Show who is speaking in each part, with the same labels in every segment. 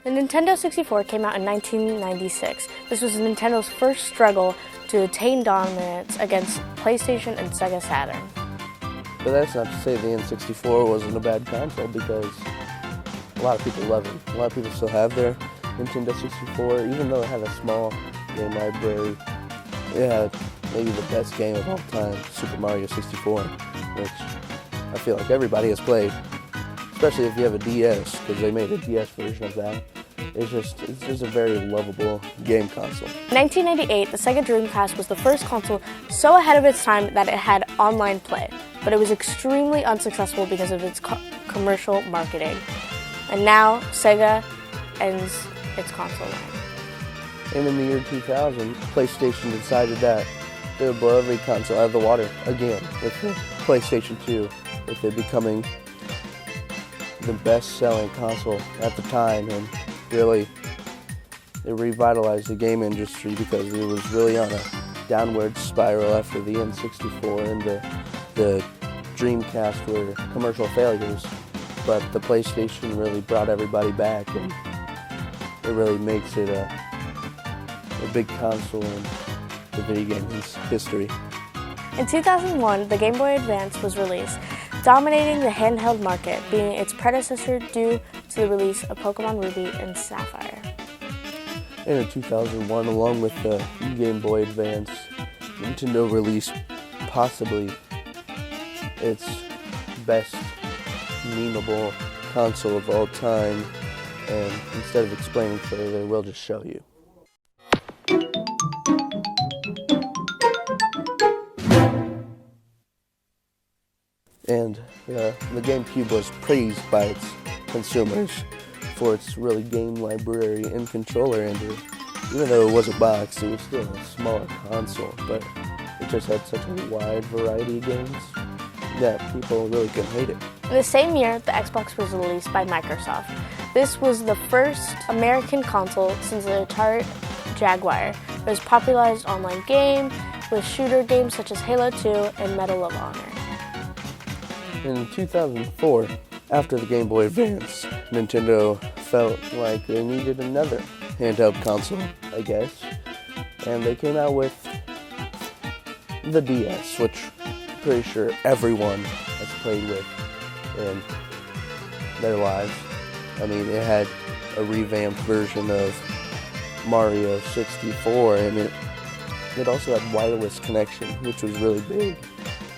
Speaker 1: The Nintendo 64 came out in 1996. This was Nintendo's first struggle to attain dominance against PlayStation and Sega Saturn.
Speaker 2: But that's not to say the N64 wasn't a bad console, because a lot of people love it. A lot of people still have their Nintendo 64, even though it had a small game library. It had maybe the best game of all time, Super Mario 64, which I feel like everybody has played, especially if you have a DS, because they made a DS version of that. It's just a very lovable game console.
Speaker 1: In 1998, the Sega Dreamcast was the first console so ahead of its time that it had online play, but it was extremely unsuccessful because of its commercial marketing. And now, Sega ends its console line.
Speaker 2: And in the year 2000, PlayStation decided that they would blow every console out of the water again with the PlayStation 2, with it becoming the best-selling console at the time, and really it revitalized the game industry because it was really on a downward spiral after the N64 and the Dreamcast were commercial failures. But the PlayStation really brought everybody back, and it really makes it a big console in the video game history.
Speaker 1: In 2001, the Game Boy Advance was released, dominating the handheld market, being its predecessor due to the release of Pokemon Ruby and Sapphire.
Speaker 2: And in 2001, along with the Game Boy Advance, Nintendo released possibly its best memeable console of all time, and instead of explaining further, we'll just show you. And the GameCube was praised by its consumers for its really game library and controller, and even though it was a box, it was still a smaller console, but it just had such a wide variety of games that people really couldn't hate it.
Speaker 1: In the same year, the Xbox was released by Microsoft. This was the first American console since the Atari Jaguar. It was a popularized online game with shooter games such as Halo 2 and Medal of Honor.
Speaker 2: In 2004, after the Game Boy Advance, Nintendo felt like they needed another handheld console, I guess, and they came out with the DS, which I'm pretty sure everyone has played with in their lives. I mean, it had a revamped version of Mario 64, and it also had wireless connection, which was really big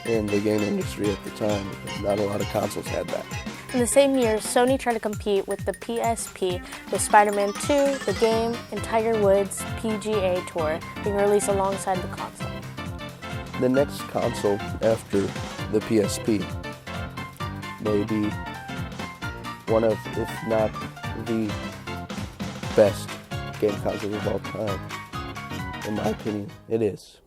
Speaker 2: in the game industry at the time, because not a lot of consoles had that.
Speaker 1: In the same year, Sony tried to compete with the PSP with Spider-Man 2, the game, and Tiger Woods' PGA Tour being released alongside the console.
Speaker 2: The next console after the PSP may be one of, if not the best game console of all time. In my opinion, it is.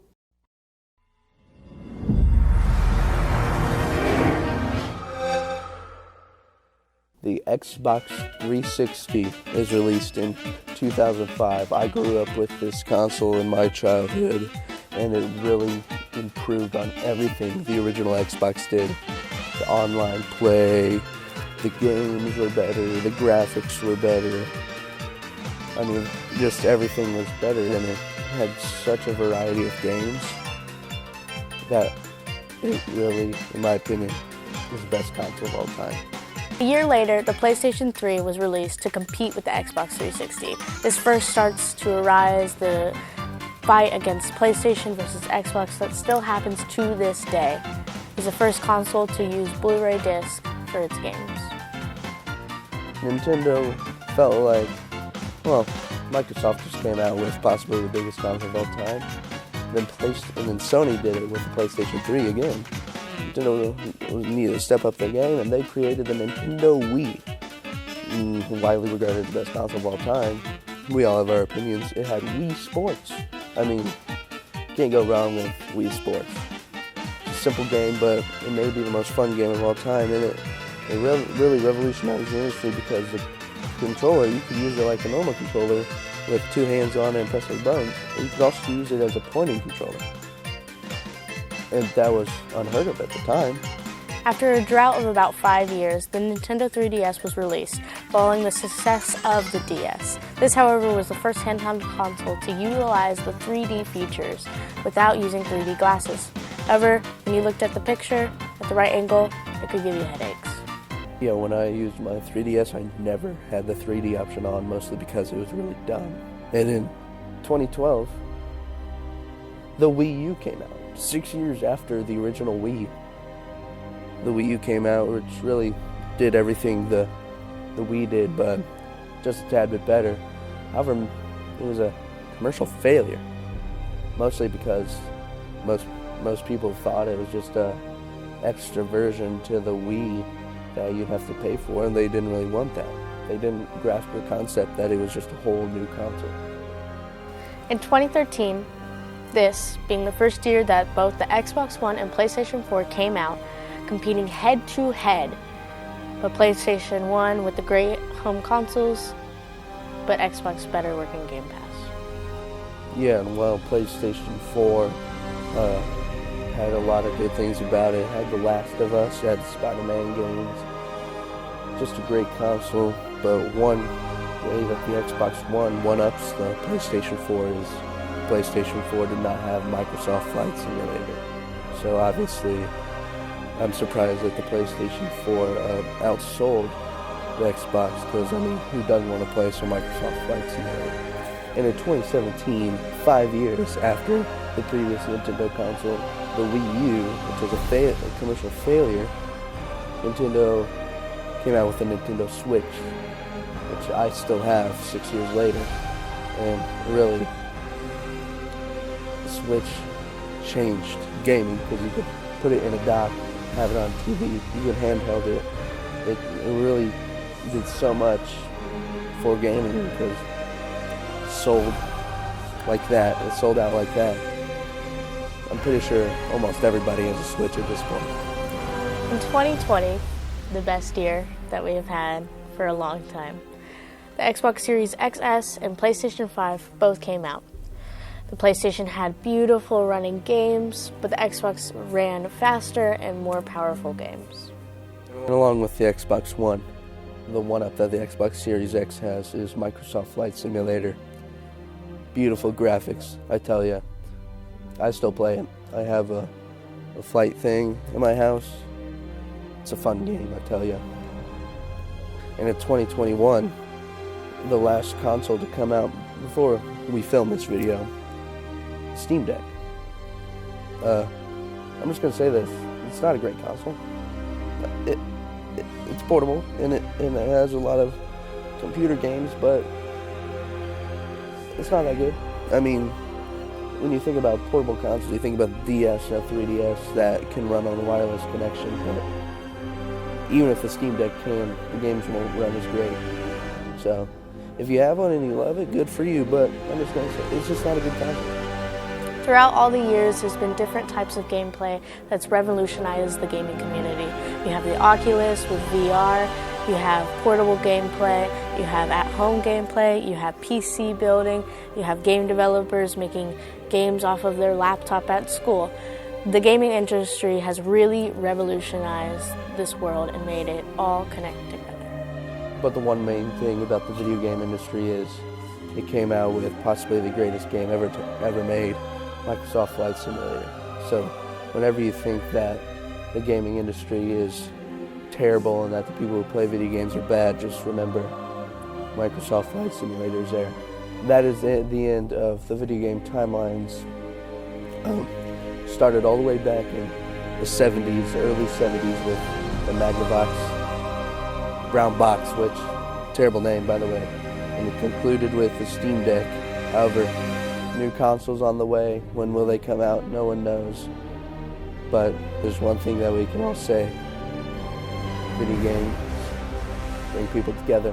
Speaker 2: The Xbox 360 is released in 2005. I grew up with this console in my childhood, and it really improved on everything the original Xbox did. The online play, the games were better, the graphics were better. I mean, just everything was better, and it had such a variety of games that it really, in my opinion, was the best console of all time.
Speaker 1: A year later, the PlayStation 3 was released to compete with the Xbox 360. This first starts to arise the fight against PlayStation versus Xbox that still happens to this day. It was the first console to use Blu-ray disc for its games.
Speaker 2: Nintendo felt like, well, Microsoft just came out with possibly the biggest console of all time. And then Sony did it with the PlayStation 3 again. Nintendo needed to step up their game, and they created the Nintendo Wii, widely regarded as the best console of all time. We all have our opinions. It had Wii Sports. I mean, can't go wrong with Wii Sports. It's a simple game, but it may be the most fun game of all time, and it really revolutionized the industry because the controller, you could use it like a normal controller with two hands on it and press the buttons. You could also use it as a pointing controller. And that was unheard of at the time.
Speaker 1: After a drought of about 5 years, the Nintendo 3DS was released. following the success of the DS. This, however, was the first handheld console to utilize the 3D features without using 3D glasses. However, when you looked at the picture at the right angle, it could give you headaches.
Speaker 2: Yeah, when I used my 3DS, I never had the 3D option on, mostly because it was really dumb. And in 2012, the Wii U came out. 6 years after the original Wii, the Wii U came out, which really did everything the Wii did, but just a tad bit better. However, it was a commercial failure, mostly because most people thought it was just a extra version to the Wii that you'd have to pay for, and they didn't really want that. They didn't grasp the concept that it was just a whole new console.
Speaker 1: In 2013, this being the first year that both the Xbox One and PlayStation 4 came out, competing head-to-head, but PlayStation 1 with the great home consoles, but Xbox better working Game Pass.
Speaker 2: Yeah, and while PlayStation 4 had a lot of good things about it, had The Last of Us, had the Spider-Man games, just a great console, but one way that the Xbox One one-ups the PlayStation 4 is PlayStation 4 did not have Microsoft Flight Simulator. So obviously, I'm surprised that the PlayStation 4 outsold the Xbox, because, I mean, who doesn't want to play some Microsoft Flight Simulator? And in 2017, 5 years after the previous Nintendo console, the Wii U, which was a commercial failure, Nintendo came out with the Nintendo Switch, which I still have 6 years later. And really, the Switch changed gaming, because you could put it in a dock, have it on TV, you could handheld it. It really did so much for gaming, because it sold like that. It sold out like that. I'm pretty sure almost everybody has a Switch at this point.
Speaker 1: In 2020, the best year that we have had for a long time, the Xbox Series XS and PlayStation 5 both came out. The PlayStation had beautiful running games, but the Xbox ran faster and more powerful games.
Speaker 2: And along with the Xbox One, the one-up that the Xbox Series X has is Microsoft Flight Simulator. Beautiful graphics, I tell ya. I still play it. I have a flight thing in my house. It's a fun game, I tell ya. And in 2021, the last console to come out before we film this video, Steam Deck. I'm just gonna say this: it's not a great console. It's portable and it has a lot of computer games, but it's not that good. I mean, when you think about portable consoles, you think about the DS, 3DS that can run on a wireless connection. But even if the Steam Deck can, the games won't run as great. So, if you have one and you love it, good for you. But I'm just gonna say, it's just not a good console.
Speaker 1: Throughout all the years, there's been different types of gameplay that's revolutionized the gaming community. You have the Oculus with VR, you have portable gameplay, you have at-home gameplay, you have PC building, you have game developers making games off of their laptop at school. The gaming industry has really revolutionized this world and made it all connect together.
Speaker 2: But the one main thing about the video game industry is it came out with possibly the greatest game ever made, Microsoft Flight Simulator. So whenever you think that the gaming industry is terrible and that the people who play video games are bad, just remember Microsoft Flight Simulator is there. That is the end of the video game timelines. Started all the way back in the 70s, early 70s with the Magnavox brown box, which, terrible name by the way, and it concluded with the Steam Deck. However, new consoles on the way. When will they come out? No one knows. But there's one thing that we can all say: video games bring people together.